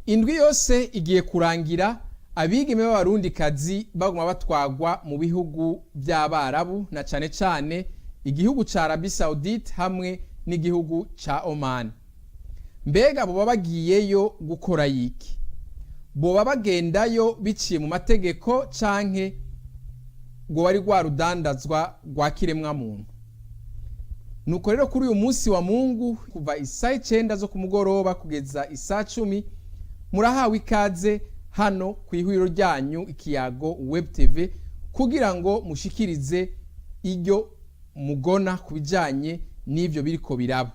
indwi yose igiye kurangira abigeme b'abarundikazi baguma batwagwa mu bihugu by'abarabu na cane cane igihugu ca Arabie Saoudite hamwe n'igihugu ca Oman. Mbega boba bagiyeyo gukora yiki? Boba bagendayo biciye mu mategeko canke ngo bari rwa rudandazwa rwa kiremwamuntu? Nuko rero kuri uyu munsi wa Mungu kuva isaha 9 zo kumugoroba kugeza isaha 10 murahawe ikaze hano ku ihuriro ryanyu Ikiyago Web TV kugira ngo mushikirize iryo mugona kubijanye n'ivyo biriko biraba.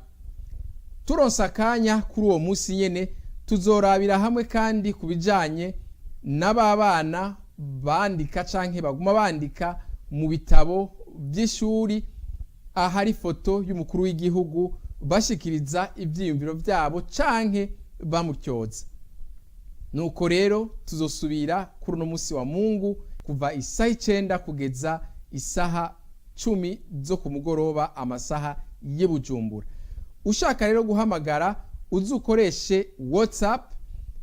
Turonsa akanya kuri uwo munsi nyene tuzorabira hamwe kandi kubijanye n'ababana bandika canke baguma bandika mu bitabo by'ishuri ahari foto y'umukuru w'igihugu bashikiriza ivyiyumviro vyabo canke bamutyoza. Nuko rero tuzosubira kuri uno munsi wa Mungu kuva isaha 9 kugeza isaha 10 zo kumugoroba amasaha y'Ibujumbura. Ushaka rero guhamagara uzukoreshe WhatsApp,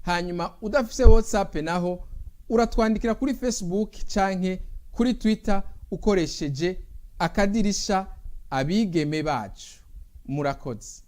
hanyuma udafise WhatsApp naho uratwandikira kuri Facebook canke kuri Twitter ukoresheje akadirisha abigeme bacu. Murakoze.